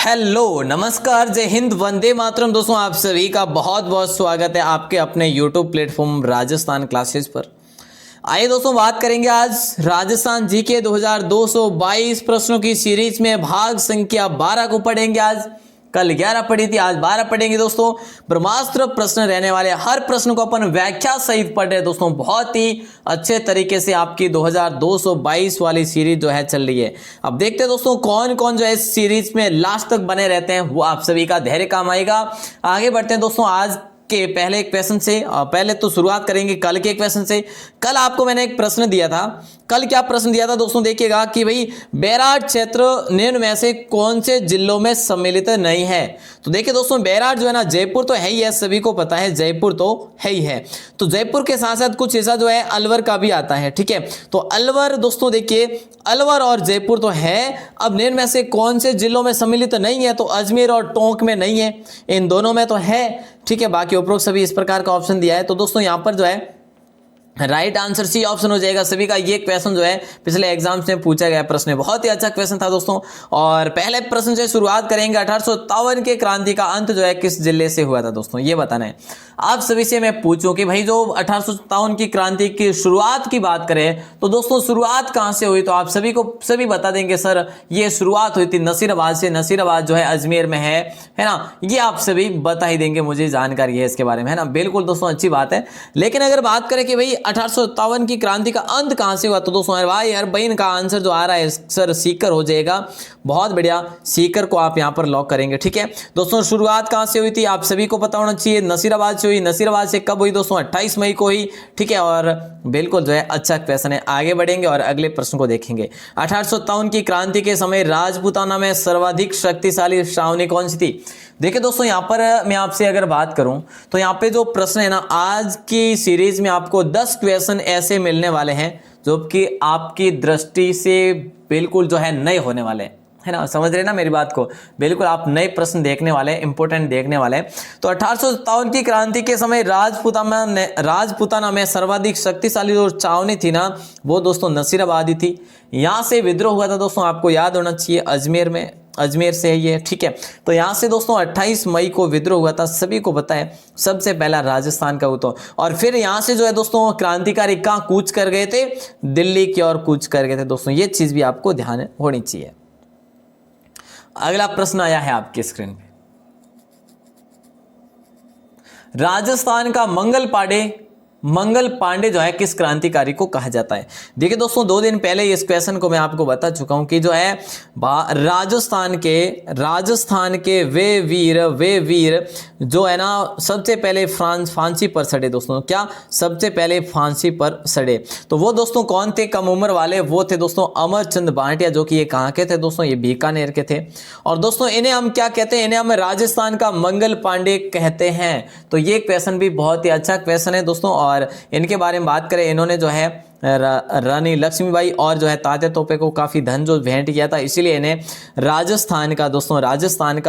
Hello नमस्कार जय हिंद वंदे मातरम। दोस्तों आप सभी का बहुत बहुत स्वागत है आपके अपने यूट्यूब प्लेटफॉर्म राजस्थान क्लासेस पर। आइए दोस्तों बात करेंगे आज राजस्थान जीके 2222 प्रश्नों की सीरीज में भाग संख्या 12 को पढ़ेंगे। आज कल 11 पढ़ी थी, आज 12 पढ़ेंगे दोस्तों। ब्रह्मास्त्र प्रश्न रहने वाले, हर प्रश्न को अपन व्याख्या सहित पढ़ रहे दोस्तों। बहुत ही अच्छे तरीके से आपकी 2222 वाली सीरीज जो है चल रही है। अब देखते हैं दोस्तों कौन कौन जो है इस सीरीज में लास्ट तक बने रहते हैं, वो आप सभी का धैर्य काम आएगा। आगे बढ़ते हैं दोस्तों आज के पहले एक क्वेश्चन से। पहले तो शुरुआत करेंगे कल के क्वेश्चन से। कल आपको मैंने एक प्रश्न दिया था। कल क्या प्रश्न दिया था दोस्तों, देखिएगा कि भाई बैराज क्षेत्र निम्न में से कौन से जिलों में सम्मिलित नहीं है। तो देखिए दोस्तों बैराज जो है ना, जयपुर तो है ही है, सभी को पता है जयपुर तो है ही है। तो जयपुर के साथ साथ कुछ ऐसा जो है अलवर का भी आता है, ठीक है। तो अलवर दोस्तों देखिए, अलवर और जयपुर तो है। अब निम्न में से कौन से जिलों में सम्मिलित नहीं है, तो अजमेर और टोंक में नहीं है, इन दोनों में तो है, ठीक है। बाकी उपरोक्त सभी इस प्रकार का ऑप्शन दिया है। तो दोस्तों यहां पर जो है राइट आंसर सी ऑप्शन हो जाएगा सभी का। ये क्वेश्चन जो है पिछले एग्जाम्स में पूछा गया प्रश्न है, बहुत ही अच्छा क्वेश्चन था दोस्तों। और पहले प्रश्न से शुरुआत करेंगे। 1857 के क्रांति का अंत जो है किस जिले से हुआ था दोस्तों, ये बताना है आप सभी से। मैं पूछूं कि भाई जो 1857 की क्रांति की शुरुआत की बात करें तो दोस्तों शुरुआत कहां से हुई, तो आप सभी को सभी बता देंगे सर ये शुरुआत हुई थी नसीराबाद से। नसीराबाद जो है अजमेर में है ना, ये आप सभी बता ही देंगे, मुझे जानकारी है इसके बारे में, है ना। बिल्कुल दोस्तों अच्छी बात है। लेकिन अगर बात करें कि भाई 1857 की क्रांति का अंत कहां से हुआ, तो दोस्तों हर भाई हर बहन का आंसर जो आ रहा है सर सीकर हो जाएगा। बहुत बढ़िया, सीकर को आप यहां पर लॉक करेंगे, ठीक है दोस्तों। शुरुआत कहां से हुई थी आप सभी को पता होना चाहिए, नसीराबाद से हुई। नसीराबाद से कब हुई दोस्तों, 28 मई को हुई, ठीक है। और बिल्कुल जो है अच्छा क्वेश्चन है। आगे बढ़ेंगे और अगले प्रश्न को देखेंगे। 1857 की क्रांति के समय राजपूताना में सर्वाधिक शक्तिशाली छावनी कौन सी थी। देखिए दोस्तों यहाँ पर मैं आपसे अगर बात करूं तो यहाँ पे जो प्रश्न है ना, आज की सीरीज में आपको 10 क्वेश्चन ऐसे मिलने वाले हैं जो कि आपकी दृष्टि से बिल्कुल जो है नए होने वाले हैं, है ना। समझ रहे ना मेरी बात को, बिल्कुल आप नए प्रश्न देखने वाले हैं, इंपोर्टेंट देखने वाले हैं। तो 1857 की क्रांति के समय राजपूताना में सर्वाधिक शक्तिशाली जो छावनी थी ना, वो दोस्तों नसीराबाद ही थी। यहां से विद्रोह हुआ था दोस्तों, आपको याद होना चाहिए अजमेर में, अजमेर से है ये, ठीक है। तो यहां से दोस्तों 28 मई को विद्रोह हुआ था, सभी को पता है। सबसे पहला राजस्थान का हुआ था। और फिर यहां से जो है दोस्तों क्रांतिकारी कहां कूच कर गए थे, दिल्ली की ओर कूच कर गए थे दोस्तों। ये चीज भी आपको ध्यान होनी चाहिए। अगला प्रश्न आया है आपकी स्क्रीन पे। राजस्थान का मंगल पांडे जो है किस क्रांतिकारी को कहा जाता है। देखिए दोस्तों 2 दिन पहले इस क्वेश्चन को मैं आपको बता चुका हूं कि जो है राजस्थान के वे वीर जो है ना सबसे पहले फांसी पर सड़े दोस्तों। क्या सबसे पहले फांसी पर सड़े, तो वो दोस्तों कौन थे कम उम्र वाले, वो थे दोस्तों अमरचंद भाटिया, जो कि ये कहाँ के थे दोस्तों, ये बीकानेर के थे। और दोस्तों इन्हें हम क्या कहते हैं, इन्हें हम राजस्थान का मंगल पांडे कहते हैं। तो ये क्वेश्चन भी बहुत ही अच्छा क्वेश्चन है दोस्तों। और इनके बारे में बात करें, इन्होंने जो है रानी लक्ष्मीबाई और जो है तात्या तोपे को काफी धन जो भेंट किया था, इसीलिए इन्हें राजस्थान का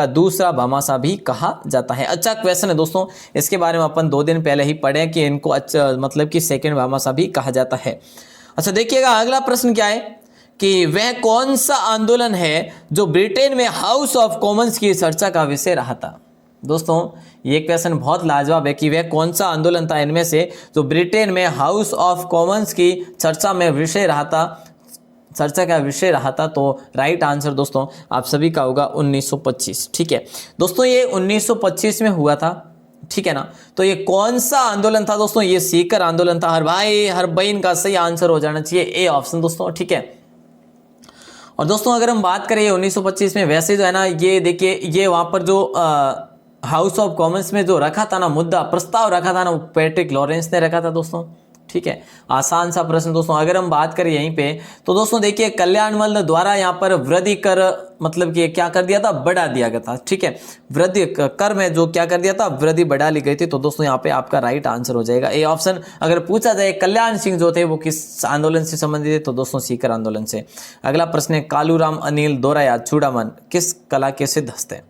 दूसरा भामाशाह भी कहा जाता है। अच्छा क्वेश्चन है दोस्तों, इसके बारे में अपन 2 दिन पहले ही पढ़े कि इनको अच्छा मतलब कि सेकंड भामाशाह भी कहा जाता है। अच्छा देखिएगा अगला प्रश्न क्या है कि वह कौन सा आंदोलन है जो ब्रिटेन में हाउस ऑफ कॉमन्स की चर्चा का विषय रहा था। दोस्तों ये क्वेश्चन बहुत लाजवाब है कि वह कौन सा आंदोलन था इनमें से जो ब्रिटेन में हाउस ऑफ कॉमन्स की चर्चा का विषय रहा था। तो राइट आंसर दोस्तों आप सभी का होगा 1925, ठीक है दोस्तों। ये 1925 में हुआ था, ठीक है ना। तो ये कौन सा आंदोलन था दोस्तों, ये सीकर आंदोलन था। हर भाई हर बहन का सही आंसर हो जाना चाहिए ए ऑप्शन दोस्तों, ठीक है। और दोस्तों अगर हम बात करें 1925 में, वैसे जो है ना ये देखिए ये वहां पर जो हाउस ऑफ कॉमन्स में जो रखा था ना मुद्दा, प्रस्ताव रखा था ना, वो पैट्रिक लॉरेंस ने रखा था दोस्तों, ठीक है। आसान सा प्रश्न दोस्तों। अगर हम बात करें यहीं पे तो दोस्तों देखिए कल्याणमल द्वारा यहाँ पर वृद्धि कर मतलब कि क्या कर दिया था, बढ़ा दिया गया था, ठीक है। वृद्धि कर में जो क्या कर दिया था, वृद्धि बढ़ा ली गई थी। तो दोस्तों यहाँ पे आपका राइट आंसर हो जाएगा ए ऑप्शन। अगर पूछा जाए कल्याण सिंह जो थे वो किस आंदोलन से संबंधित है, तो दोस्तों सीकर आंदोलन से। अगला प्रश्न है कालूराम अनिल दोराया चूड़ामन किस कला के सिद्ध हस्त है।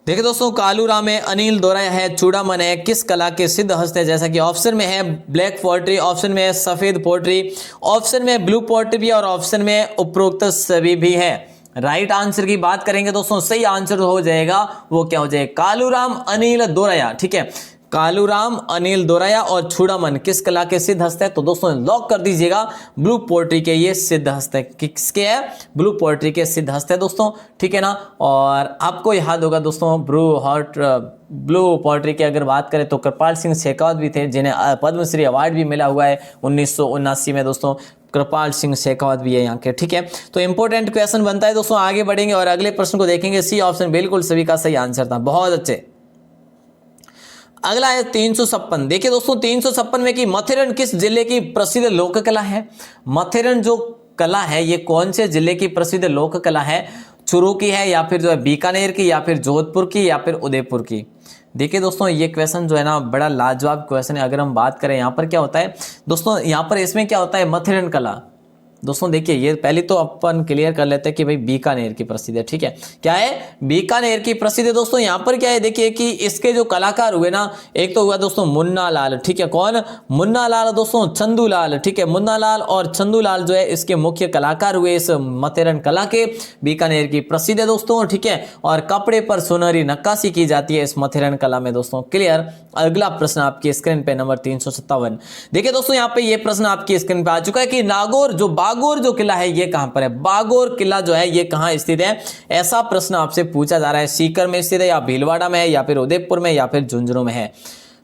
देखिए दोस्तों कालूराम है, अनिल दोराया है, चूड़ामन है, किस कला के सिद्ध हस्त है। जैसा कि ऑप्शन में है ब्लैक पोएट्री, ऑप्शन में है सफेद पोएट्री, ऑप्शन में ब्लू पोएट्री भी और ऑप्शन में उपरोक्त सभी भी है। राइट आंसर की बात करेंगे दोस्तों, सही आंसर हो जाएगा वो क्या हो जाएगा, कालूराम अनिल दोरया। ठीक है, कालूराम अनिल दोरया और छुड़ामन किस कला के सिद्ध हस्त है? तो दोस्तों लॉक कर दीजिएगा, ब्लू पोएट्री के ये सिद्ध हस्त है। किसके है? ब्लू पोएट्री के सिद्ध हस्त है दोस्तों। ठीक है ना। और आपको याद होगा दोस्तों, ब्लू पोएट्री की अगर बात करें तो कृपाल सिंह शेखावत भी थे, जिन्हें पद्मश्री अवार्ड भी मिला हुआ है 1979 में दोस्तों। कृपाल सिंह शेखावत भी है यहाँ के। ठीक है, तो इंपॉर्टेंट क्वेश्चन बनता है दोस्तों। आगे बढ़ेंगे और अगले प्रश्न को देखेंगे। सी ऑप्शन बिल्कुल सभी का सही आंसर था, बहुत अच्छे। अगला है 356। देखिए दोस्तों 356 में कि मथेरन किस जिले की प्रसिद्ध लोक कला है? मथेरन जो कला है ये कौन से जिले की प्रसिद्ध लोक कला है? चूरू की है, या फिर जो है बीकानेर की, या फिर जोधपुर की, या फिर उदयपुर की? देखिए दोस्तों ये क्वेश्चन जो है ना बड़ा लाजवाब क्वेश्चन है। अगर हम बात करें यहाँ पर क्या होता है दोस्तों, यहाँ पर इसमें क्या होता है, मथेरन कला। दोस्तों देखिए ये पहले तो अपन क्लियर कर लेते हैं कि भाई बीकानेर की प्रसिद्ध है। ठीक है, क्या है? बीकानेर की प्रसिद्ध है दोस्तों। यहाँ पर क्या है देखिए कि इसके जो कलाकार हुए ना, एक तो हुआ दोस्तों मुन्ना लाल। ठीक है, कौन? मुन्ना लाल दोस्तों, चंदू लाल। ठीक है, मुन्ना लाल और चंदू लाल जो है इसके मुख्य कलाकार हुए इस मथेरन कला के। बीकानेर की प्रसिद्ध है दोस्तों। ठीक है, और कपड़े पर सुनहरी नक्काशी की जाती है इस मथेरन कला में दोस्तों। क्लियर। अगला प्रश्न आपकी स्क्रीन पे नंबर 357। देखिए दोस्तों यहाँ पे ये प्रश्न आपकी स्क्रीन पे आ चुका है कि बागोर जो किला है ये कहां पर है? बागोर किला जो है ये कहां स्थित है? ऐसा प्रश्न आपसे पूछा जा रहा है। सीकर में स्थित है, या भीलवाड़ा में है, या फिर उदयपुर में, या फिर झुंझुनू में है?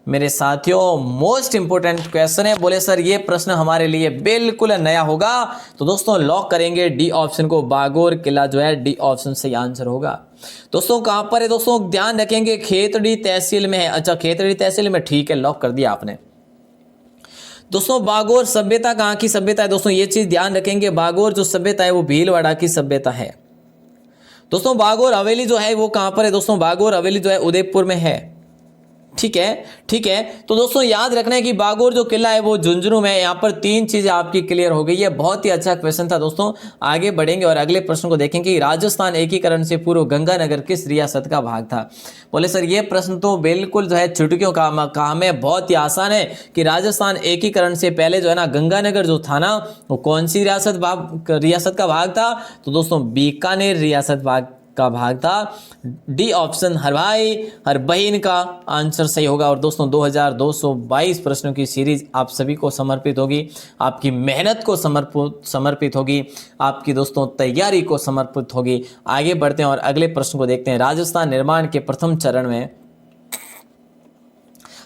मेरे साथियों मोस्ट इंपोर्टेंट क्वेश्चन है। बोले सर ये प्रश्न हमारे लिए बिल्कुल नया होगा, तो दोस्तों लॉक करेंगे डी ऑप्शन को। बागोर किला जो है डी ऑप्शन सही आंसर होगा। दोस्तों कहां पर है दोस्तों? ध्यान रखेंगे, खेतड़ी तहसील में है। अच्छा, खेतड़ी तहसील में, ठीक है, लॉक कर दिया आपने। दोस्तों बागोर सभ्यता कहाँ की सभ्यता है दोस्तों? ये चीज ध्यान रखेंगे, बागोर जो सभ्यता है वो भीलवाड़ा की सभ्यता है दोस्तों। बागोर हवेली जो है वो कहां पर है दोस्तों? बागोर हवेली जो है उदयपुर में है। ठीक है, ठीक है। तो दोस्तों याद रखना है कि बागोर जो किला है वो झुंझुनू में है। यहाँ पर 3 चीजें आपकी क्लियर हो गई है। बहुत ही अच्छा क्वेश्चन था दोस्तों। आगे बढ़ेंगे और अगले प्रश्न को देखेंगे कि राजस्थान एकीकरण से पूर्व गंगानगर किस रियासत का भाग था? बोले सर ये प्रश्न तो बिल्कुल जो है चुटकियों का काम है, बहुत ही आसान है कि राजस्थान एकीकरण से पहले जो है ना गंगानगर जो था ना वो कौन सी रियासत का भाग था? तो दोस्तों बीकानेर रियासत का भाग था। डी ऑप्शन हर भाई हर बहन का आंसर सही होगा। और दोस्तों 2222 प्रश्नों की सीरीज आप सभी को समर्पित होगी, आपकी मेहनत को समर्पित होगी, आपकी दोस्तों तैयारी को समर्पित होगी। आगे बढ़ते हैं और अगले प्रश्न को देखते हैं। राजस्थान निर्माण के प्रथम चरण में,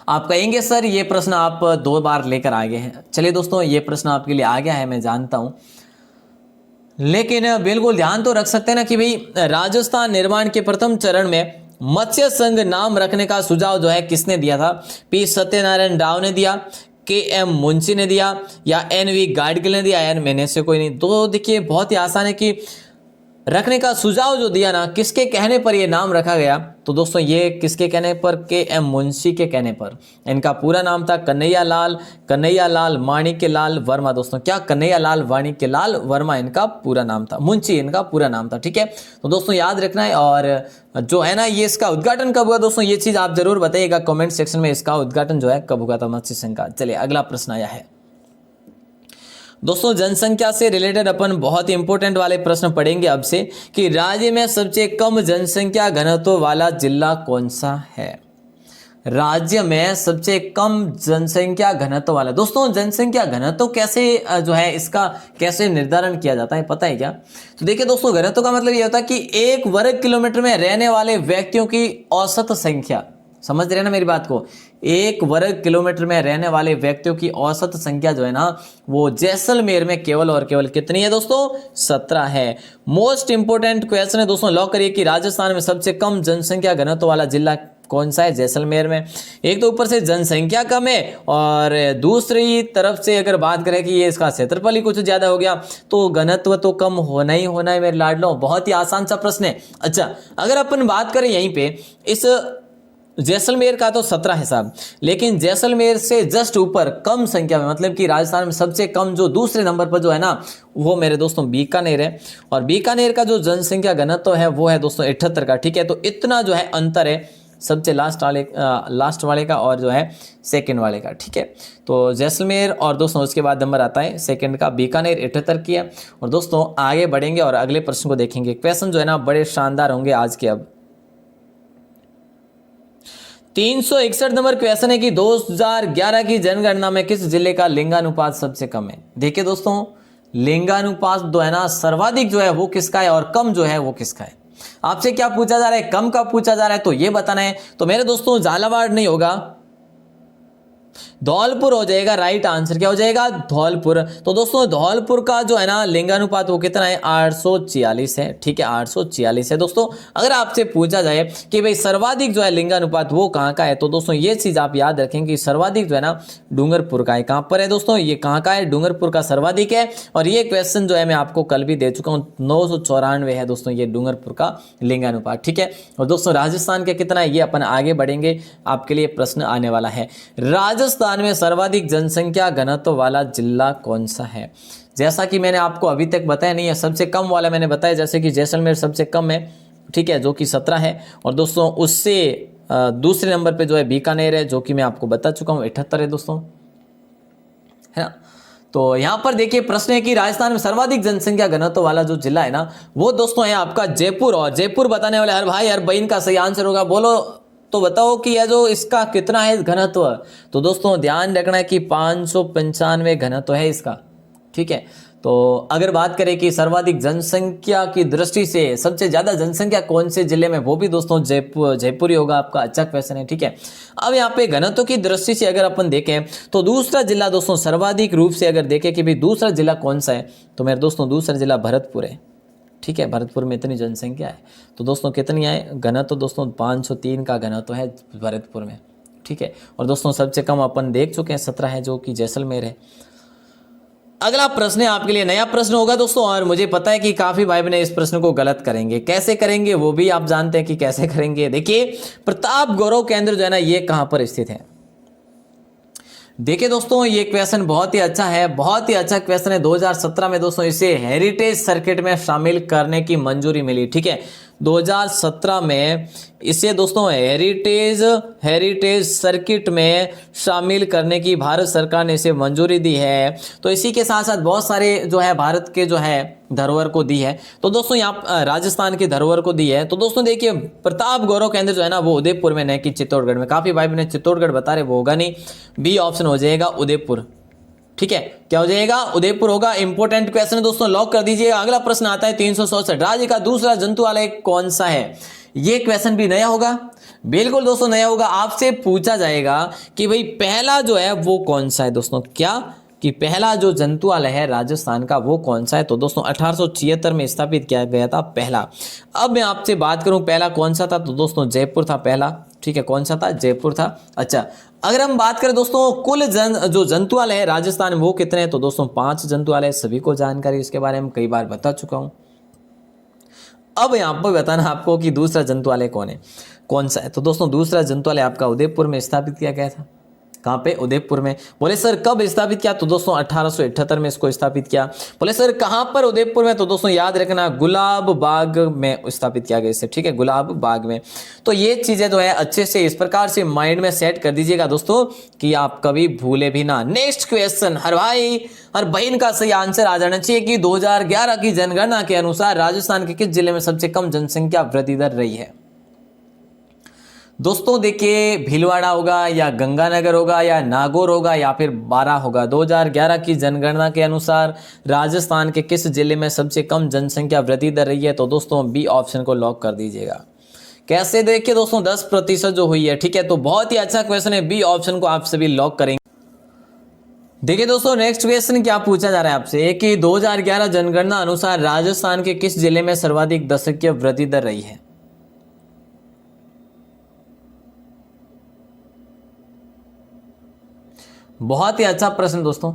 आप कहेंगे सर ये प्रश्न आप 2 बार लेकर आ गए हैं। चलिए दोस्तों ये प्रश्न आपके लिए आ गया है, मैं जानता हूं, लेकिन बिल्कुल ध्यान तो रख सकते हैं ना कि भाई राजस्थान निर्माण के प्रथम चरण में मत्स्य संघ नाम रखने का सुझाव जो है किसने दिया था? पी सत्यनारायण राव ने दिया, के एम मुंशी ने दिया, या एन वी गाडगिल ने दिया, एन मैंने से कोई नहीं। तो देखिए बहुत ही आसान है कि रखने का सुझाव जो दिया ना, किसके कहने पर ये नाम रखा गया? तो दोस्तों ये किसके कहने पर? के एम मुंशी के कहने पर। इनका पूरा नाम था कन्हैया लाल माणिक्य लाल वर्मा। दोस्तों क्या कन्हैया लाल माणिक्य लाल वर्मा इनका पूरा नाम था, मुंशी इनका पूरा नाम था। ठीक है, तो दोस्तों याद रखना है। और जो है ना ये इसका उद्घाटन कब हुआ दोस्तों, ये चीज आप जरूर बताइएगा कमेंट सेक्शन में, इसका उद्घाटन जो है कब हुआ था मत्स्य संघ का। चलिए अगला प्रश्न आया है दोस्तों, जनसंख्या से रिलेटेड अपन बहुत इंपॉर्टेंट वाले प्रश्न पढ़ेंगे अब से कि राज्य में सबसे कम जनसंख्या घनत्व वाला जिला कौन सा है? राज्य में सबसे कम जनसंख्या घनत्व वाला। दोस्तों जनसंख्या घनत्व कैसे जो है इसका कैसे निर्धारण किया जाता है पता है क्या? तो देखिए दोस्तों घनत्व का मतलब ये होता है कि 1 वर्ग किलोमीटर में रहने वाले व्यक्तियों की औसत संख्या, समझ रहे हैं ना मेरी बात को? 1 वर्ग किलोमीटर में रहने वाले व्यक्तियों की औसत संख्या जो है ना वो जैसलमेर में केवल और केवल कितनी है दोस्तों? 17 है। मोस्ट इंपोर्टेंट क्वेश्चन है दोस्तों, लॉक करिए कि राजस्थान में सबसे कम जनसंख्या घनत्व वाला जिला कौन सा है? जैसलमेर में। एक तो ऊपर से जनसंख्या कम है और दूसरी तरफ से अगर बात करें कि ये इसका क्षेत्रफल ही कुछ ज्यादा हो गया तो घनत्व तो कम होना ही होना है मेरे लाडलो। बहुत ही आसान सा प्रश्न है। अच्छा अगर अपन बात करें यहीं पे इस जैसलमेर का तो 17 है साहब, लेकिन जैसलमेर से जस्ट ऊपर कम संख्या में मतलब कि राजस्थान में सबसे कम जो दूसरे नंबर पर जो है ना वो मेरे दोस्तों बीकानेर है। और बीकानेर का जो जनसंख्या घनत्व है वो है दोस्तों 78 का। ठीक है, तो इतना जो है अंतर है सबसे लास्ट वाले का और जो है सेकंड वाले का, ठीक है। तो जैसलमेर और दोस्तों उसके बाद नंबर आता है सेकंड का बीकानेर 78 की है। और दोस्तों आगे बढ़ेंगे और अगले प्रश्न को देखेंगे। क्वेश्चन जो है ना बड़े शानदार होंगे आज के। अब 361 नंबर क्वेश्चन है कि 2011 की जनगणना में किस जिले का लिंगानुपात सबसे कम है। देखिए दोस्तों, लिंगानुपात जो है ना सर्वाधिक जो है वो किसका है और कम जो है वो किसका है। आपसे क्या पूछा जा रहा है, कम का पूछा जा रहा है, तो ये बताना है। तो मेरे दोस्तों झालावाड़ नहीं होगा, धौलपुर हो जाएगा। राइट आंसर क्या हो जाएगा, धौलपुर। तो दोस्तों धौलपुर का जो है ना लिंगानुपात वो कितना है, 846 है, ठीक है, 846 है। दोस्तों अगर आपसे पूछा जाए कि भाई सर्वाधिक जो है लिंगानुपात वो कहाँ का है, तो दोस्तों ये चीज आप याद रखें कि सर्वाधिक जो है ना डूंगरपुर का है। कहाँ पर है दोस्तों, ये कहाँ का है, डूंगरपुर का सर्वाधिक है। और ये क्वेश्चन जो है मैं आपको कल भी दे चुका हूँ, 994 है दोस्तों ये डूंगरपुर का लिंगानुपात, ठीक है। और दोस्तों राजस्थान का कितना है ये अपन आगे बढ़ेंगे, आपके लिए प्रश्न आने वाला है। राजस्थान में सर्वाधिक जनसंख्या घनत्व वाला जिला कौन सा है। जैसा कि मैंने आपको अभी तक बताया नहीं है, सबसे कम वाला मैंने बताया, जैसे कि जैसलमेर सबसे कम है, ठीक है, जो कि 17 है। और दोस्तों उससे दूसरे नंबर पे जो है बीकानेर है, जो कि मैं आपको बता चुका हूँ 78 है दोस्तों, है ना। तो यहां पर देखिए प्रश्न है कि राजस्थान में सर्वाधिक जनसंख्या घनत्व वाला जो जिला है ना वो दोस्तों है आपका जयपुर। और जयपुर बताने वाले हर भाई हर बहन का सही आंसर होगा। बोलो तो बताओ कि यह जो इसका कितना है घनत्व। तो दोस्तों ध्यान रखना है कि 595 घनत्व है इसका, ठीक है। तो अगर बात करें कि सर्वाधिक जनसंख्या की दृष्टि से सबसे ज्यादा जनसंख्या कौन से जिले में, वो भी दोस्तों जयपुर ही होगा आपका। अच्छा क्वेश्चन है, ठीक है। अब यहाँ पे घनत्व की दृष्टि से अगर अपन देखें तो दूसरा जिला दोस्तों सर्वाधिक रूप से अगर देखें कि भाई दूसरा जिला कौन सा है, तो मेरे दोस्तों दूसरा जिला भरतपुर है, ठीक है। भरतपुर में इतनी जनसंख्या है, तो दोस्तों कितनी है घनत्व, तो दोस्तों 503 का घनत्व है भरतपुर में, ठीक है। और दोस्तों सबसे कम अपन देख चुके हैं 17 है, जो कि जैसलमेर है। अगला प्रश्न है आपके लिए नया प्रश्न होगा दोस्तों, और मुझे पता है कि काफी भाई बहन इस प्रश्न को गलत करेंगे। कैसे करेंगे वो भी आप जानते हैं कि कैसे करेंगे। देखिए प्रताप गौरव केंद्र जो है ना ये कहां पर स्थित है। देखिए दोस्तों ये क्वेश्चन बहुत ही अच्छा है, बहुत ही अच्छा क्वेश्चन है। 2017 में दोस्तों इसे हेरिटेज सर्किट में शामिल करने की मंजूरी मिली, ठीक है। 2017 में इसे दोस्तों हेरिटेज सर्किट में शामिल करने की भारत सरकार ने इसे मंजूरी दी है। तो इसी के साथ साथ बहुत सारे जो है भारत के जो है धरोहर को दी है। तो दोस्तों यहाँ राजस्थान की धरोहर को दी है। तो दोस्तों देखिए प्रताप गौरव केंद्र जो है ना वो उदयपुर में, नहीं कि चित्तौड़गढ़ में। काफी भाई ने चित्तौड़गढ़ बता रहे, वो होगा नहीं, बी ऑप्शन हो जाएगा उदयपुर, ठीक है। क्या हो जाएगा, उदयपुर होगा। इंपॉर्टेंट क्वेश्चन है दोस्तों, लॉक कर दीजिएगा। अगला प्रश्न आता है 367, राज्य का दूसरा जंतुआलय कौन सा है। ये क्वेश्चन भी नया होगा, बिल्कुल दोस्तों नया होगा। आपसे पूछा जाएगा कि भाई पहला जो है वो कौन सा है दोस्तों, क्या कि पहला जो जंतुआलय है राजस्थान का वो कौन सा है। तो दोस्तों 1876 में स्थापित किया गया था पहला। अब मैं आपसे बात करूं पहला कौन सा था, तो दोस्तों जयपुर था पहला, ठीक है। कौन सा था, जयपुर था। अच्छा अगर हम बात करें दोस्तों कुल जो जंतुआलय है राजस्थान में वो कितने हैं, तो दोस्तों 5 जंतुआलय, सभी को जानकारी इसके बारे में कई बार बता चुका हूं। अब यहाँ पर बताना आपको कि दूसरा जंतुआलय कौन सा है। तो दोस्तों दूसरा जंतुआलय आपका उदयपुर में स्थापित किया गया था। कहाँ पे, उदयपुर में। बोले सर कब स्थापित किया, तो दोस्तों 1878 में इसको स्थापित किया। बोले सर कहाँ पर, उदयपुर में। तो दोस्तों याद रखना गुलाब बाग में स्थापित किया गया इसे, ठीक है, गुलाब बाग में। तो ये चीजें जो है अच्छे से इस प्रकार से माइंड में सेट कर दीजिएगा दोस्तों कि आप कभी भूले भी ना। नेक्स्ट क्वेश्चन, हर भाई हर बहन का सही आंसर आ जाना चाहिए कि 2011 की जनगणना के अनुसार राजस्थान के किस जिले में सबसे कम जनसंख्या वृद्धि दर रही है। दोस्तों देखिए भीलवाड़ा होगा या गंगानगर होगा या नागौर होगा या फिर बारा होगा। 2011 की जनगणना के अनुसार राजस्थान के किस जिले में सबसे कम जनसंख्या वृद्धि दर रही है, तो दोस्तों बी ऑप्शन को लॉक कर दीजिएगा। कैसे, देखिए दोस्तों 10% जो हुई है, ठीक है। तो बहुत ही अच्छा क्वेश्चन है, बी ऑप्शन को आप सभी लॉक करेंगे। देखिए दोस्तों नेक्स्ट क्वेश्चन क्या पूछा जा रहा है आपसे कि 2011 जनगणना अनुसार राजस्थान के किस जिले में सर्वाधिक दशकीय वृद्धि दर रही है। बहुत ही अच्छा प्रश्न दोस्तों,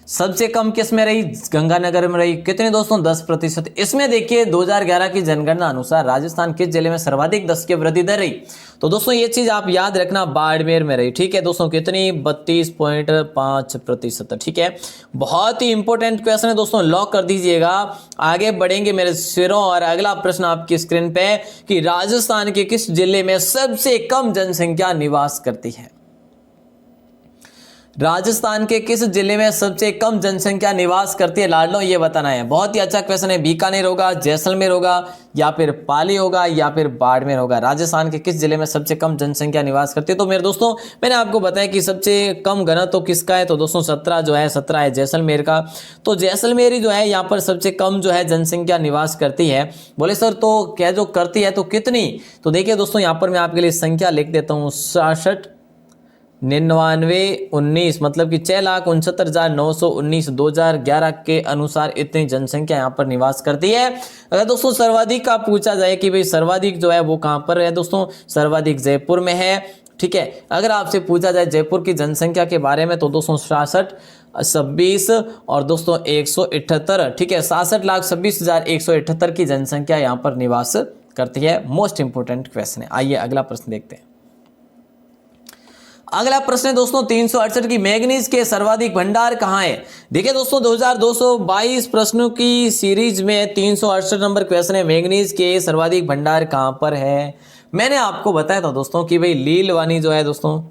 सबसे कम किस में रही? गंगानगर में रही। कितने दोस्तों? 10%। इसमें देखिए 2011 की जनगणना अनुसार राजस्थान किस जिले में सर्वाधिक 10 की वृद्धि दर रही? तो दोस्तों ये चीज आप याद रखना, बाड़मेर में रही। ठीक है दोस्तों, कितनी? 32.5%। ठीक है, बहुत ही इंपॉर्टेंट क्वेश्चन है दोस्तों, लॉक कर दीजिएगा। आगे बढ़ेंगे मेरे शेरों, और अगला प्रश्न आपकी स्क्रीन पे कि राजस्थान के किस जिले में सबसे कम जनसंख्या निवास करती है? राजस्थान के किस जिले में सबसे कम जनसंख्या निवास करती है लाडलो, ये बताना है। बहुत ही अच्छा क्वेश्चन है। बीकानेर होगा, जैसलमेर होगा, या फिर पाली होगा, या फिर बाड़मेर होगा। राजस्थान के किस जिले में सबसे कम जनसंख्या निवास करती है? तो मेरे दोस्तों मैंने आपको बताया कि सबसे कम घनत्व किसका है, तो दोस्तों 17 जो है, 17 है जैसलमेर का। तो जैसलमेर ही जो है यहाँ पर सबसे कम जो है जनसंख्या निवास करती है। बोले सर तो क्या जो करती है तो कितनी? तो देखिए दोस्तों यहाँ पर मैं आपके लिए संख्या लिख देता हूँ, 66 99 19, मतलब कि 6,69,919 2011 के अनुसार इतनी जनसंख्या यहाँ पर निवास करती है। अगर दोस्तों सर्वाधिक का पूछा जाए कि भाई सर्वाधिक जो है वो कहाँ पर है, दोस्तों सर्वाधिक जयपुर में है। ठीक है, अगर आपसे पूछा जाए जयपुर की जनसंख्या के बारे में तो दोस्तों 66 26 और दोस्तों 178। ठीक है, 66,26,178 की जनसंख्या यहाँ पर निवास करती है। मोस्ट इंपोर्टेंट क्वेश्चन है। आइए अगला प्रश्न देखते हैं। अगला प्रश्न है दोस्तों 368 की मैग्नीज के सर्वाधिक भंडार कहां है? देखिए दोस्तों 2222 प्रश्नों की सीरीज में 368 नंबर क्वेश्चन है, मैग्नीज के सर्वाधिक भंडार कहां पर है? मैंने आपको बताया था दोस्तों कि भाई लीलवानी जो है दोस्तों,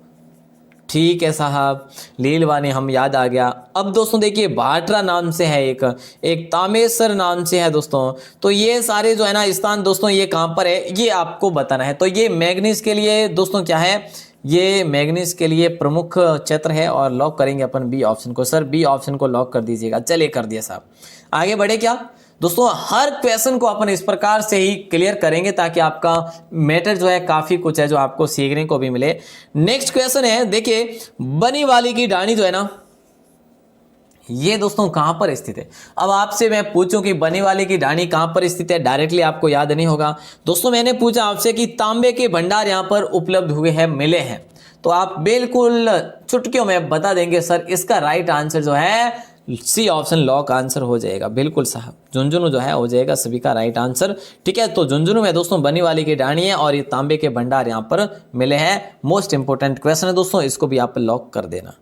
ठीक है साहब, लीलवानी हम याद आ गया। अब दोस्तों देखिए भाटरा नाम से है, एक तामेसर नाम से है दोस्तों। तो ये सारे जो है ना स्थान दोस्तों ये कहां पर है ये आपको बताना है। तो ये मैग्नीज के लिए दोस्तों क्या है, ये मैग्नीज के लिए प्रमुख क्षेत्र है, और लॉक करेंगे अपन बी ऑप्शन को। सर बी ऑप्शन को लॉक कर दीजिएगा। चलिए कर दिया साहब। आगे बढ़े क्या दोस्तों, हर क्वेश्चन को अपन इस प्रकार से ही क्लियर करेंगे ताकि आपका मैटर जो है काफी कुछ है जो आपको सीखने को भी मिले। नेक्स्ट क्वेश्चन है, देखिए बनीवाली की ढाणी जो है ना ये दोस्तों कहां पर स्थित है? अब आपसे मैं पूछूं कि बनीवाली की ढाणी कहां पर स्थित है, डायरेक्टली आपको याद नहीं होगा। दोस्तों मैंने पूछा आपसे कि तांबे के भंडार यहां पर उपलब्ध हुए हैं, मिले हैं, तो आप बिल्कुल चुटकियों में बता देंगे सर इसका राइट आंसर जो है सी ऑप्शन लॉक आंसर हो जाएगा। बिल्कुल साहब, झुंझुनू जो है हो जाएगा सभी का राइट आंसर। ठीक है, तो झुंझुनू में दोस्तों बनीवाली की ढाणी है और ये तांबे के भंडार यहां पर मिले हैं। मोस्ट इंपोर्टेंट क्वेश्चन है दोस्तों, इसको भी आप लॉक कर देना।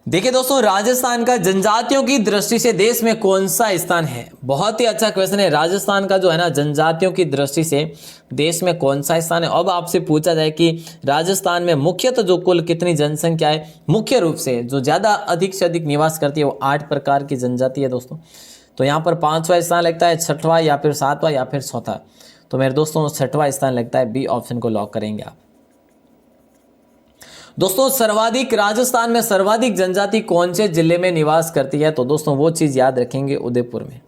देखिए दोस्तों राजस्थान का जनजातियों की दृष्टि से देश में कौन सा स्थान है? बहुत ही अच्छा क्वेश्चन है। राजस्थान का जो है ना जनजातियों की दृष्टि से देश में कौन सा स्थान है? अब आपसे पूछा जाए कि राजस्थान में मुख्यतः जो कुल कितनी जनसंख्या है, मुख्य रूप से जो ज्यादा अधिक से अधिक निवास करती है वो 8 प्रकार की जनजाति है दोस्तों। तो यहाँ पर 5वां स्थान लगता है, 6वां या फिर 7वां या फिर 4था। तो मेरे दोस्तों 6वां स्थान लगता है, बी ऑप्शन को लॉक करेंगे आप। दोस्तों सर्वाधिक राजस्थान में सर्वाधिक जनजाति कौन से जिले में निवास करती है? तो दोस्तों वो चीज याद रखेंगे, उदयपुर में।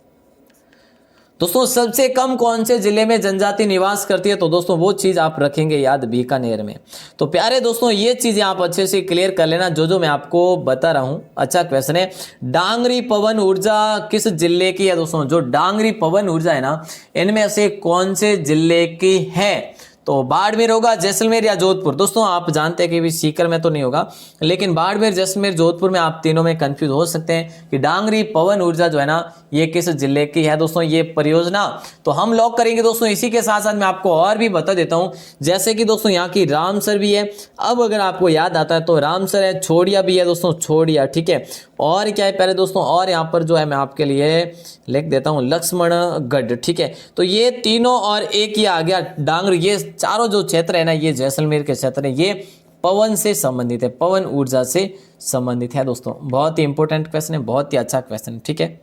दोस्तों सबसे कम कौन से जिले में जनजाति निवास करती है? तो दोस्तों वो चीज आप रखेंगे याद, बीकानेर में। तो प्यारे दोस्तों ये चीजें आप अच्छे से क्लियर कर लेना जो मैं आपको बता रहा हूं। अच्छा क्वेश्चन है, डांगरी पवन ऊर्जा किस जिले की है? दोस्तों जो डांगरी पवन ऊर्जा है ना इनमें से कौन से जिले की है? तो बाड़मेर होगा, जैसलमेर या जोधपुर। दोस्तों आप जानते हैं कि भी सीकर में तो नहीं होगा, लेकिन बाड़मेर, जैसलमेर, जोधपुर में आप तीनों में कंफ्यूज हो सकते हैं कि डांगरी पवन ऊर्जा जो है ना ये किस जिले की है दोस्तों ये परियोजना। तो हम लॉक करेंगे दोस्तों। इसी के साथ साथ मैं आपको और भी बता देता हूं, जैसे कि दोस्तों यहाँ की रामसर भी है। अब अगर आपको याद आता है तो रामसर है, छोड़िया भी है दोस्तों, छोड़िया। ठीक है, और क्या है प्यारे दोस्तों, और यहाँ पर जो है मैं आपके लिए लिख देता हूँ लक्ष्मणगढ़। ठीक है, तो ये तीनों और एक ही आ गया डांगरी। ये चारों जो क्षेत्र है ना ये जैसलमेर के क्षेत्र है, ये पवन से संबंधित है, पवन ऊर्जा से संबंधित है दोस्तों। बहुत ही इंपॉर्टेंट क्वेश्चन है, बहुत ही अच्छा क्वेश्चन है। ठीक है,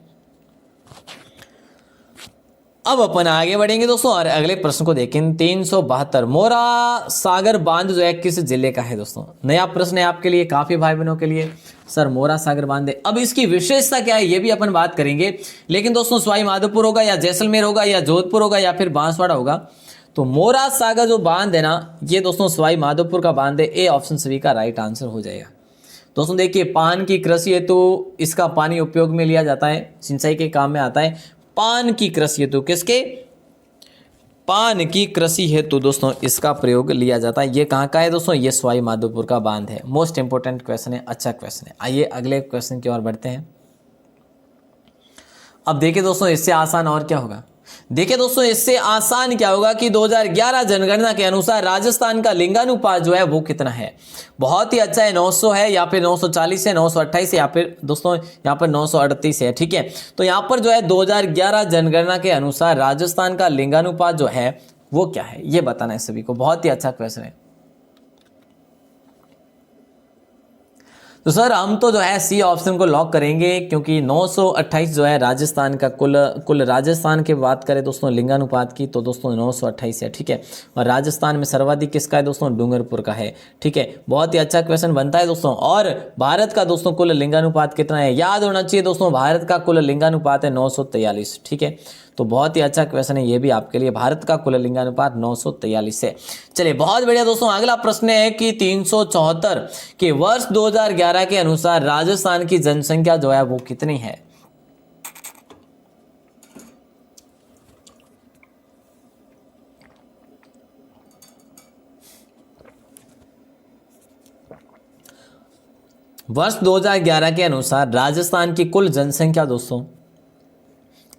अब अपन आगे बढ़ेंगे दोस्तों और अगले प्रश्न को देखें। 372 मोरा सागर बांध जो है किस जिले का है? दोस्तों नया प्रश्न है आपके लिए, काफी भाई बहनों के लिए। सर मोरा सागर बांध है, अब इसकी विशेषता क्या है ये भी अपन बात करेंगे। लेकिन दोस्तों सवाई माधोपुर होगा या जैसलमेर होगा या जोधपुर होगा या फिर बांसवाड़ा होगा। तो मोरा सागर जो बांध है ना ये दोस्तों सवाई माधोपुर का बांध है। ए ऑप्शन सभी का राइट आंसर हो जाएगा। दोस्तों देखिए पान की कृषि है तो इसका पानी उपयोग में लिया जाता है, सिंचाई के काम में आता है। पान की कृषि हेतु किसके? पान की कृषि हेतु दोस्तों इसका प्रयोग लिया जाता है। ये कहाँ का है दोस्तों? ये सवाई माधोपुर का बांध है। मोस्ट इंपोर्टेंट क्वेश्चन है, अच्छा क्वेश्चन है। आइए अगले क्वेश्चन की ओर बढ़ते हैं। अब देखिए दोस्तों, इससे आसान और क्या होगा। देखिए दोस्तों, इससे आसान क्या होगा कि 2011 जनगणना के अनुसार राजस्थान का लिंगानुपात जो है वो कितना है। बहुत ही अच्छा है, 900 है या फिर 940 है, 928 है या फिर दोस्तों यहाँ पर 938 है। ठीक है, तो यहाँ पर जो है 2011 जनगणना के अनुसार राजस्थान का लिंगानुपात जो है वो क्या है, ये बताना है सभी को। बहुत ही अच्छा क्वेश्चन है। तो सर हम तो जो है सी ऑप्शन को लॉक करेंगे, क्योंकि 928 जो है राजस्थान का कुल राजस्थान की बात करें दोस्तों लिंगानुपात की, तो दोस्तों 928 है। ठीक है, और राजस्थान में सर्वाधिक किसका है दोस्तों? डूंगरपुर का है। ठीक है, बहुत ही अच्छा क्वेश्चन बनता है दोस्तों। और भारत का दोस्तों कुल लिंगानुपात कितना है, याद होना चाहिए दोस्तों। भारत का कुल लिंगानुपात है 943। ठीक है, तो बहुत ही अच्छा क्वेश्चन है ये भी आपके लिए। भारत का कुल लिंगानुपात 943 है। चलिए बहुत बढ़िया दोस्तों, अगला प्रश्न है कि 374 के वर्ष 2011 के अनुसार राजस्थान की जनसंख्या जो है वो कितनी है। वर्ष 2011 के अनुसार राजस्थान की कुल जनसंख्या दोस्तों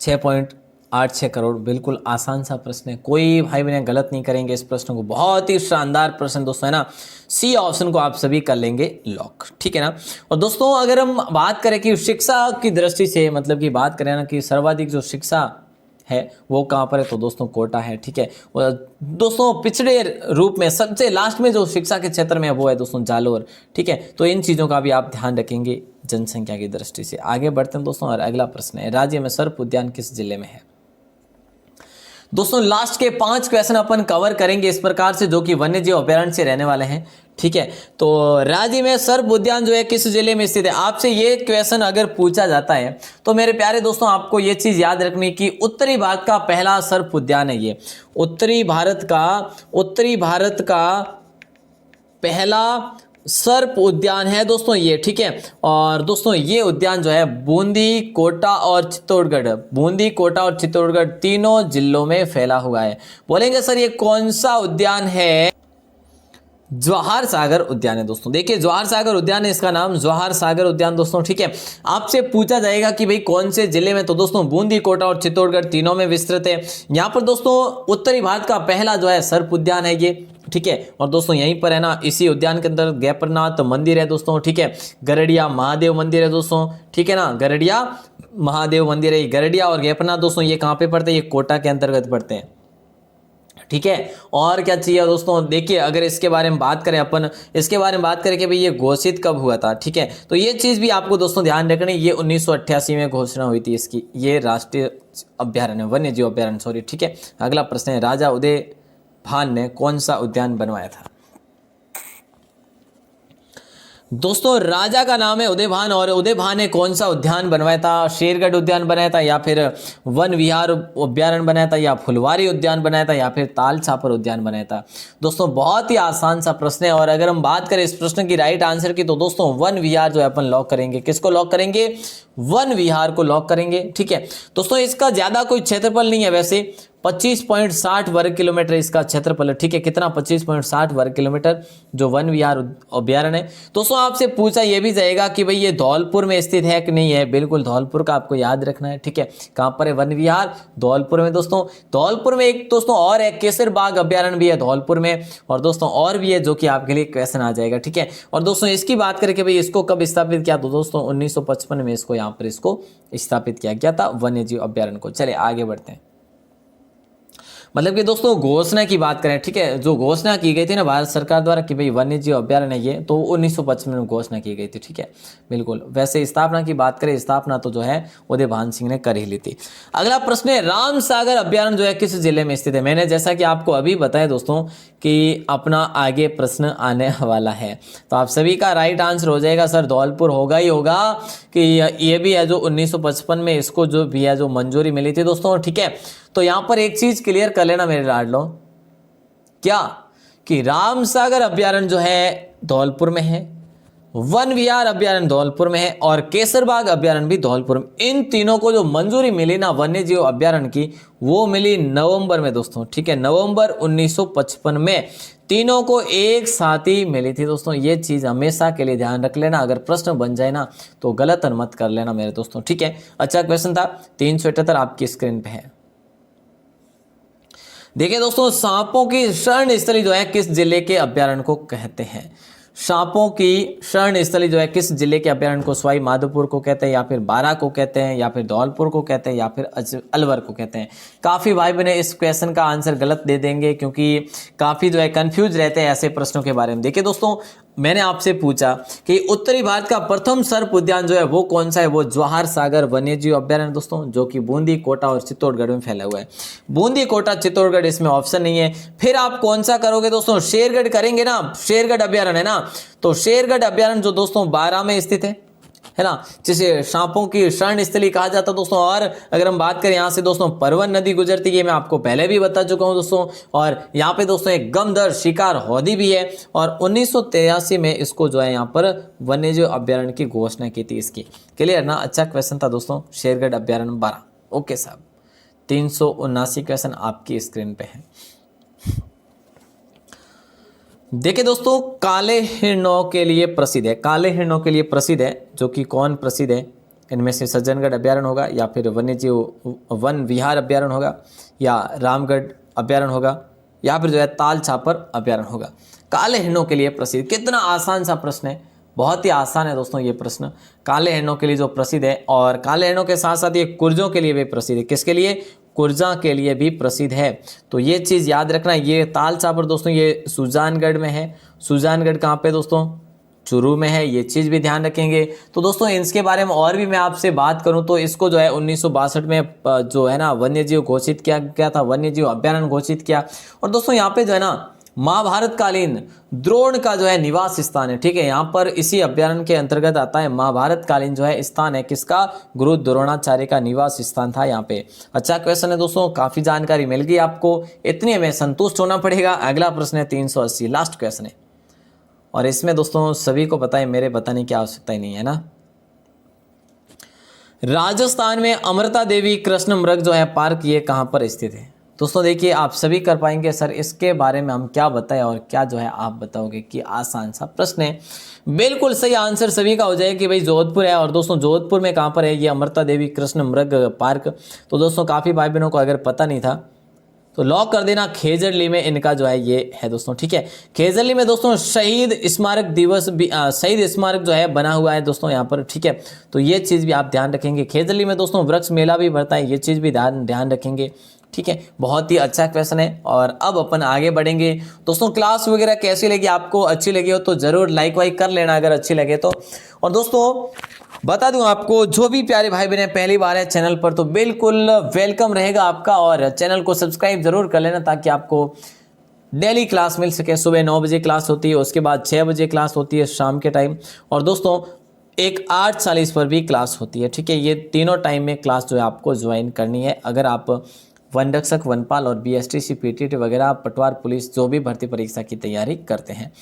6.86 करोड़। बिल्कुल आसान सा प्रश्न है, कोई भाई बहन गलत नहीं करेंगे इस प्रश्न को। बहुत ही शानदार प्रश्न दोस्तों है ना। सी ऑप्शन को आप सभी कर लेंगे लॉक। ठीक है ना। और दोस्तों अगर हम बात करें कि शिक्षा की दृष्टि से, मतलब कि बात करें ना कि सर्वाधिक जो शिक्षा है वो कहाँ पर है, तो दोस्तों कोटा है। ठीक है, और दोस्तों पिछड़े रूप में सबसे लास्ट में जो शिक्षा के क्षेत्र में है वो है दोस्तों जालोर। ठीक है, तो इन चीज़ों का भी आप ध्यान रखेंगे जनसंख्या की दृष्टि से। आगे बढ़ते हैं दोस्तों, और अगला प्रश्न है, राज्य में सर्प उद्यान किस जिले में है। दोस्तों लास्ट के 5 क्वेश्चन अपन कवर करेंगे इस प्रकार से, जो कि वन्य जीव अभ्यारण्य से रहने वाले हैं। ठीक है, तो राज्य में सर्प उद्यान जो है किस जिले में स्थित है। आपसे ये क्वेश्चन अगर पूछा जाता है तो मेरे प्यारे दोस्तों आपको ये चीज याद रखनी कि उत्तरी भारत का पहला सर्प उद्यान है ये। उत्तरी भारत का पहला सर्प उद्यान है दोस्तों ये। ठीक है, और दोस्तों ये उद्यान जो है बूंदी, कोटा और चित्तौड़गढ़ तीनों जिलों में फैला हुआ है। बोलेंगे सर ये कौन सा उद्यान है। जवाहर सागर उद्यान है दोस्तों। देखिए जवाहर सागर उद्यान है, इसका नाम जवाहर सागर उद्यान दोस्तों। ठीक है, आपसे पूछा जाएगा कि भाई कौन से जिले में, तो दोस्तों बूंदी, कोटा और चित्तौड़गढ़ तीनों में विस्तृत है। यहाँ पर दोस्तों उत्तरी भारत का पहला जो है सर्प उद्यान है ये। ठीक है, और दोस्तों यहीं पर है ना, इसी उद्यान के अंदर गैपरनाथ मंदिर है दोस्तों। ठीक है, गरड़िया महादेव मंदिर है दोस्तों। ठीक है ना, गरड़िया महादेव मंदिर है। गरड़िया और गैपरनाथ दोस्तों ये कहाँ पे पड़ते हैं, ये कोटा के अंतर्गत पड़ते हैं। ठीक है, और क्या चाहिए दोस्तों। देखिए अगर इसके बारे में बात करें अपन, इसके बारे में बात करें कि भाई ये घोषित कब हुआ था। ठीक है, तो ये चीज़ भी आपको दोस्तों ध्यान रखनी, ये 1988 में घोषणा हुई थी इसकी। ये राष्ट्रीय अभ्यारण्य, वन्य जीव अभ्यारण्य, सॉरी। ठीक है, अगला प्रश्न है, राजा उदय भान ने कौन सा उद्यान बनवाया था। दोस्तों राजा का नाम है उदय भान, और उदय भान ने कौन सा उद्यान बनवाया था। शेरगढ़ उद्यान बनाया था, या फिर वन विहार अभ्यारण्य बनाया था, या फुलवारी उद्यान बनाया था, या फिर ताल छापर उद्यान बनाया था। दोस्तों बहुत ही आसान सा प्रश्न है, और अगर हम बात करें इस प्रश्न की राइट आंसर की, तो दोस्तों वन विहार जो है अपन लॉक करेंगे। किसको लॉक करेंगे, वन विहार को लॉक करेंगे। ठीक है, दोस्तों इसका ज्यादा कोई क्षेत्रफल नहीं है वैसे, 25.60 वर्ग किलोमीटर इसका क्षेत्रफल है। ठीक है, कितना, 25.60 वर्ग किलोमीटर जो वन विहार अभ्यारण्य है। दोस्तों आपसे पूछा यह भी जाएगा कि भाई ये धौलपुर में स्थित है कि नहीं है। बिल्कुल धौलपुर का आपको याद रखना है। ठीक है, कहां पर है वन विहार, धौलपुर में दोस्तों। धौलपुर में एक दोस्तों और है, केसर बाग अभ्यारण्य भी है धौलपुर में, और दोस्तों और भी है जो कि आपके लिए क्वेश्चन आ जाएगा। ठीक है, और दोस्तों इसकी बात करें कि भाई इसको कब स्थापित किया, तो दोस्तों 1955 में इसको यहाँ पर इसको स्थापित किया गया था, वन्य जीव अभ्यारण्य को। चले आगे बढ़ते हैं। मतलब कि दोस्तों घोषणा की बात करें, ठीक है, जो घोषणा की गई थी ना भारत सरकार द्वारा कि भाई वन्य जीव अभ्यारण्य ये, तो 1955 में घोषणा की गई थी। ठीक है, बिल्कुल। वैसे स्थापना की बात करें, स्थापना तो जो है उदय भान सिंह ने कर ही ली थी। अगला प्रश्न है, राम सागर अभ्यारण्य जो है किस जिले में स्थित है। मैंने जैसा कि आपको अभी बताया दोस्तों कि अपना आगे प्रश्न आने वाला है, तो आप सभी का राइट आंसर हो जाएगा सर धौलपुर होगा ही होगा, कि ये भी है जो 1955 में इसको जो भी है जो मंजूरी मिली थी दोस्तों। ठीक है, तो यहां पर एक चीज क्लियर कर लेना मेरे लाडलो, क्या कि राम सागर अभ्यारण्य जो है धौलपुर में है, वन विहार अभ्यारण्य धौलपुर में है और केसरबाग अभ्यारण्य भी धौलपुर में। इन तीनों को जो मंजूरी मिली ना वन्य जीव अभ्यारण्य की, वो मिली नवंबर में दोस्तों, ठीक है, नवंबर 1955 में तीनों को एक साथ ही मिली थी दोस्तों। ये चीज हमेशा के लिए ध्यान रख लेना, अगर प्रश्न बन जाए ना तो गलत मत कर लेना मेरे दोस्तों, ठीक है। अच्छा क्वेश्चन था। 378 आपकी स्क्रीन पे है। देखिए दोस्तों, सांपों की शरण स्थली जो है किस जिले के अभ्यारण्य को कहते हैं? सांपों की शरण स्थली जो है किस जिले के अभ्यारण्य को? सवाई माधोपुर को कहते हैं, या फिर बारा को कहते हैं, या फिर धौलपुर को कहते हैं, या फिर अलवर को कहते हैं। काफी भाई बहन इस क्वेश्चन का आंसर गलत दे देंगे, क्योंकि काफी जो है कंफ्यूज रहते हैं ऐसे प्रश्नों के बारे में। देखिए दोस्तों, मैंने आपसे पूछा कि उत्तरी भारत का प्रथम सर्प उद्यान जो है वो कौन सा है? वो जवाहर सागर वन्यजीव अभ्यारण्य दोस्तों, जो कि बूंदी, कोटा और चित्तौड़गढ़ में फैला हुआ है। बूंदी, कोटा, चित्तौड़गढ़ इसमें ऑप्शन नहीं है। फिर आप कौन सा करोगे दोस्तों? शेरगढ़ करेंगे ना, शेरगढ़ अभ्यारण्य है ना, तो शेरगढ़ अभ्यारण्य जो दोस्तों बारा में स्थित है ना, जिसे सांपों की शरण स्थली कहा जाता है दोस्तों। और अगर हम बात करें यहाँ से दोस्तों, परवन नदी गुजरती है, मैं आपको पहले भी बता चुका हूँ दोस्तों। और यहाँ पे दोस्तों एक गमदर शिकार हौदी भी है, और 1983 में इसको जो है यहाँ पर वन्यजीव अभ्यारण्य की घोषणा की थी इसकी। क्लियर ना? अच्छा क्वेश्चन था दोस्तों, शेरगढ़ अभ्यारण्य बारा। ओके साहब, 379 क्वेश्चन आपकी स्क्रीन पे है। देखिए दोस्तों, काले हिरणों के लिए प्रसिद्ध है, काले हिरणों के लिए प्रसिद्ध है, जो कि कौन प्रसिद्ध है? इनमें से सज्जनगढ़ अभ्यारण्य होगा, या फिर वन्यजीव वन विहार अभ्यारण्य होगा, या रामगढ़ अभ्यारण्य होगा, या फिर जो है ताल छापर अभ्यारण्य होगा। काले हिरणों के लिए प्रसिद्ध, कितना आसान सा प्रश्न है, बहुत ही आसान है दोस्तों ये प्रश्न। काले हिरणों के लिए जो प्रसिद्ध है, और काले हिरणों के साथ साथ ये कुर्जों के लिए भी प्रसिद्ध है। किसके लिए? कुर्जा के लिए भी प्रसिद्ध है। तो ये चीज़ याद रखना। ये ताल छापर दोस्तों ये सुजानगढ़ में है। सुजानगढ़ कहाँ पे दोस्तों? चूरू में है। ये चीज़ भी ध्यान रखेंगे। तो दोस्तों इसके बारे में और भी मैं आपसे बात करूं तो इसको जो है 1962 में जो है ना वन्यजीव घोषित किया गया था, वन्यजीव अभ्यारण्य घोषित किया। और दोस्तों यहाँ पे जो है ना महाभारत कालीन द्रोण का जो है निवास स्थान है, ठीक है। यहाँ पर इसी अभ्यारण्य के अंतर्गत आता है। महाभारत कालीन जो है स्थान है किसका? गुरु द्रोणाचार्य का निवास स्थान था यहाँ पे। अच्छा क्वेश्चन है दोस्तों, काफी जानकारी मिल गई आपको, इतने में संतुष्ट होना पड़ेगा। अगला प्रश्न है 380, लास्ट क्वेश्चन है, और इसमें दोस्तों सभी को पता है, मेरे बताने की आवश्यकता ही नहीं है ना। राजस्थान में अमृता देवी कृष्ण मृग जो है पार्क, ये कहाँ पर स्थित है? दोस्तों देखिए, आप सभी कर पाएंगे सर, इसके बारे में हम क्या बताएं और क्या जो है आप बताओगे कि आसान सा प्रश्न है। बिल्कुल सही आंसर सभी का हो जाए कि भाई जोधपुर है। और दोस्तों जोधपुर में कहाँ पर है ये अमृता देवी कृष्ण मृग पार्क? तो दोस्तों काफ़ी भाई बहनों को अगर पता नहीं था तो लॉक कर देना, खेजड़ली में इनका जो है ये है दोस्तों, ठीक है। खेजड़ली में दोस्तों शहीद स्मारक दिवस भी शहीद स्मारक जो है बना हुआ है दोस्तों यहाँ पर, ठीक है। तो ये चीज़ भी आप ध्यान रखेंगे। खेजड़ली में दोस्तों वृक्ष मेला भी भरता है, ये चीज़ भी ध्यान रखेंगे, ठीक है। बहुत ही अच्छा क्वेश्चन है। और अब अपन आगे बढ़ेंगे दोस्तों। क्लास वगैरह कैसी लगी आपको? अच्छी लगी हो तो जरूर लाइक वाइक कर लेना अगर अच्छी लगे तो। और दोस्तों बता दूं आपको, जो भी प्यारे भाई बहन पहली बार है चैनल पर तो बिल्कुल वेलकम रहेगा आपका, और चैनल को सब्सक्राइब जरूर कर लेना ताकि आपको डेली क्लास मिल सके। सुबह 9 बजे क्लास होती है, उसके बाद 6 बजे क्लास होती है शाम के टाइम, और दोस्तों एक 8:40 पर भी क्लास होती है, ठीक है। ये तीनों टाइम में क्लास जो है आपको ज्वाइन करनी है अगर आप वन रक्षक, वनपाल और BSTC PTT वगैरह पटवार पुलिस जो भी भर्ती परीक्षा की तैयारी करते हैं।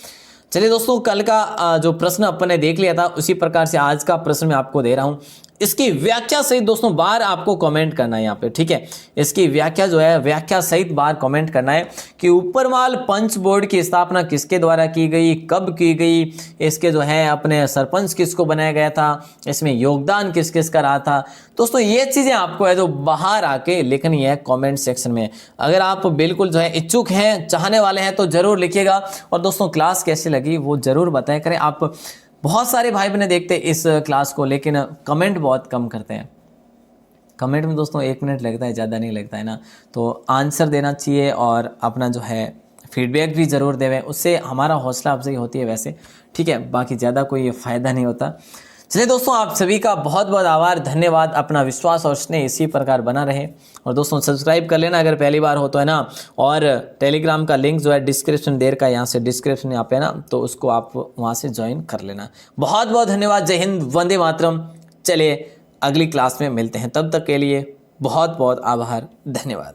चलिए दोस्तों, कल का जो प्रश्न अपन ने देख लिया था उसी प्रकार से आज का प्रश्न मैं आपको दे रहा हूं। इसकी व्याख्या सहित दोस्तों बार आपको कमेंट करना है यहाँ पे, ठीक है। इसकी व्याख्या जो है व्याख्या सहित बार कमेंट करना है कि ऊपरवाल पंच बोर्ड की स्थापना किसके द्वारा की गई, कब की गई, इसके जो है अपने सरपंच किसको बनाया गया था, इसमें योगदान किस किस का रहा था। दोस्तों ये चीज़ें आपको है जो बाहर आके लिखनी है कॉमेंट सेक्शन में। अगर आप बिल्कुल जो है इच्छुक हैं, चाहने वाले हैं तो जरूर लिखिएगा। और दोस्तों क्लास कैसी लगी वो जरूर बताया करें। आप बहुत सारे भाई बहन देखते हैं इस क्लास को, लेकिन कमेंट बहुत कम करते हैं। कमेंट में दोस्तों 1 मिनट लगता है, ज़्यादा नहीं लगता है ना। तो आंसर देना चाहिए और अपना जो है फीडबैक भी ज़रूर देवें, उससे हमारा हौसला अफजाई होती है वैसे, ठीक है। बाकी ज़्यादा कोई फ़ायदा नहीं होता। चलिए दोस्तों, आप सभी का बहुत बहुत आभार, धन्यवाद। अपना विश्वास और स्नेह इसी प्रकार बना रहे। और दोस्तों सब्सक्राइब कर लेना अगर पहली बार हो तो, है ना। और टेलीग्राम का लिंक जो है डिस्क्रिप्शन देर का, यहाँ से डिस्क्रिप्शन यहाँ पे है ना, तो उसको आप वहाँ से ज्वाइन कर लेना। बहुत बहुत धन्यवाद। जय हिंद, वंदे मातरम। चलिए अगली क्लास में मिलते हैं, तब तक के लिए बहुत बहुत आभार, धन्यवाद।